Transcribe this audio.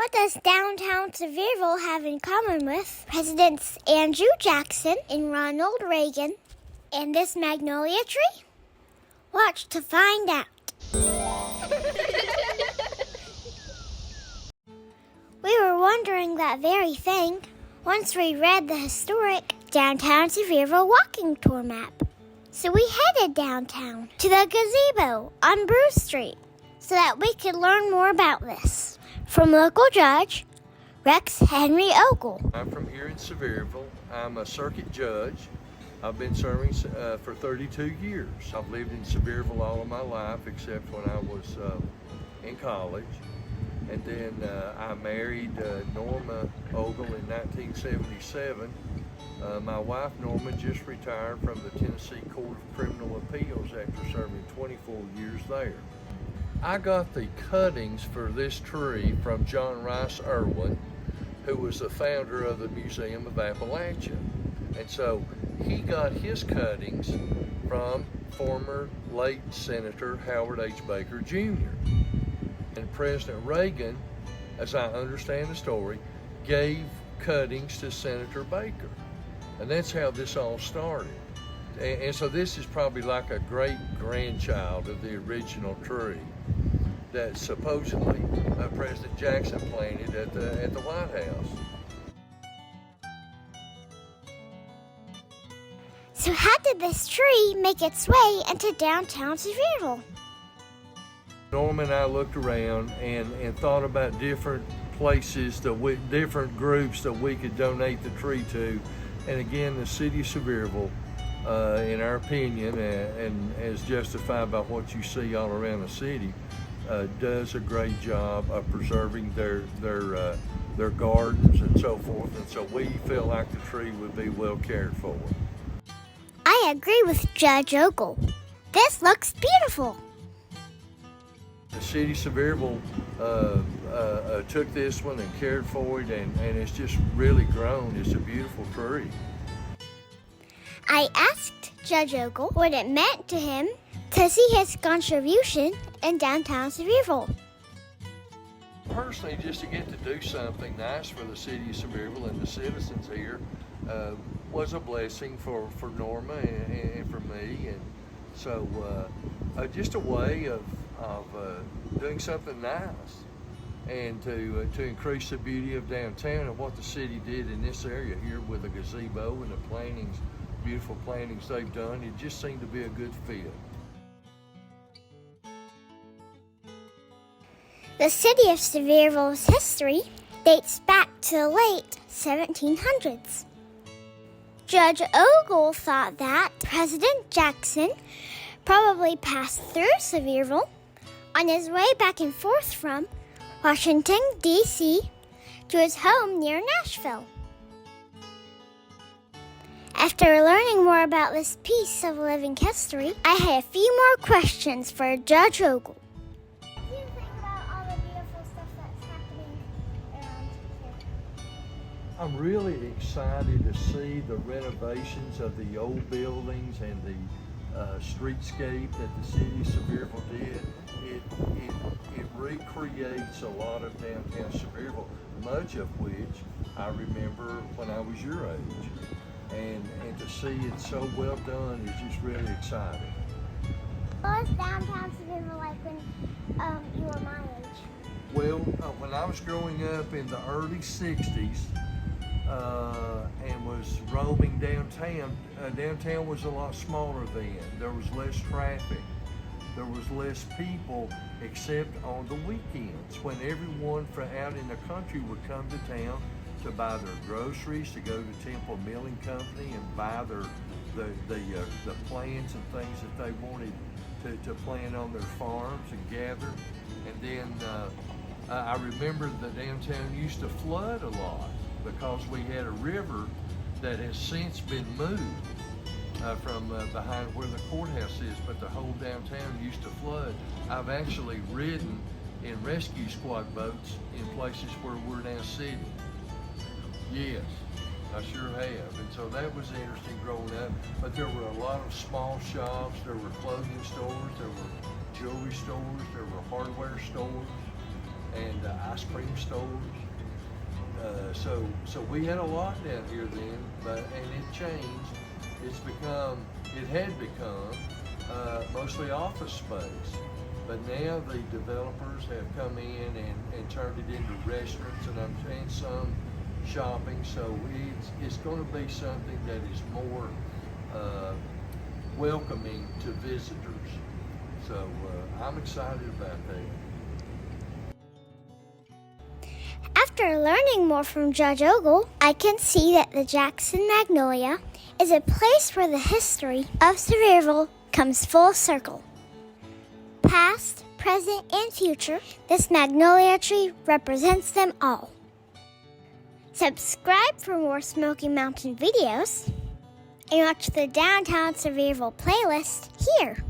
What does Downtown Sevierville have in common with Presidents Andrew Jackson and Ronald Reagan and this magnolia tree? Watch to find out. We were wondering that very thing once we read the historic Downtown Sevierville walking tour map. So we headed downtown to the Gazebo on Bruce Street so that we could learn more about this. From local judge Rex Henry Ogle. I'm from here in Sevierville. I'm a circuit judge. I've been serving for 32 years. I've lived in Sevierville all of my life except when I was in college. And then I married Norma Ogle in 1977. My wife Norma just retired from the Tennessee Court of Criminal Appeals after serving 24 years there. I got the cuttings for this tree from John Rice Irwin, who was the founder of the Museum of Appalachia. And so he got his cuttings from former late Senator Howard H. Baker Jr. And President Reagan, as I understand the story, gave cuttings to Senator Baker. And that's how this all started. And so this is probably like a great-grandchild of the original tree that supposedly President Jackson planted at the White House. So how did this tree make its way into downtown Sevierville? Norma and I looked around and thought about different places, different groups that we could donate the tree to. And again, the city of Sevierville, in our opinion, and as justified by what you see all around the city, does a great job of preserving their gardens and so forth. And so we feel like the tree would be well cared for. I agree with Judge Ogle. This looks beautiful. The city of Sevierville took this one and cared for it, and it's just really grown. It's a beautiful tree. I asked Judge Ogle what it meant to him to see his contribution in downtown Sevierville. Personally, just to get to do something nice for the city of Sevierville and the citizens here was a blessing for Norma and for me, and so just a way of doing something nice and to increase the beauty of downtown and what the city did in this area here with the gazebo and the plantings, beautiful plantings they've done. It just seemed to be a good fit. The city of Sevierville's history dates back to the late 1700s. Judge Ogle thought that President Jackson probably passed through Sevierville on his way back and forth from Washington, D.C. to his home near Nashville. After learning more about this piece of living history, I had a few more questions for Judge Ogle. What do you think about all the beautiful stuff that's happening around here? I'm really excited to see the renovations of the old buildings and the streetscape that the city of Sevierville did. It recreates a lot of downtown Sevierville, much of which I remember when I was your age. And to see it so well done is just really exciting. What was downtown Sevierville like when you were my age? Well, when I was growing up in the early 60s and was roaming downtown, downtown was a lot smaller then. There was less traffic. There was less people except on the weekends when everyone from out in the country would come to town to buy their groceries, to go to Temple Milling Company and buy the plants and things that they wanted to plant on their farms and gather. And then I remember the downtown used to flood a lot because we had a river that has since been moved from behind where the courthouse is, but the whole downtown used to flood. I've actually ridden in rescue squad boats in places where we're now sitting. Yes, I sure have. And so that was interesting growing up. But there were a lot of small shops. There were clothing stores. There were jewelry stores. There were hardware stores. and ice cream stores. So we had a lot down here then, and it changed. It had become mostly office space. But now the developers have come in and turned it into restaurants, and some shopping. So it's going to be something that is more welcoming to visitors. So I'm excited about that. After learning more from Judge Ogle, I can see that the Jackson Magnolia is a place where the history of Sevierville comes full circle. Past, present, and future, this magnolia tree represents them all. Subscribe for more Smoky Mountain videos and watch the Downtown Sevierville playlist here.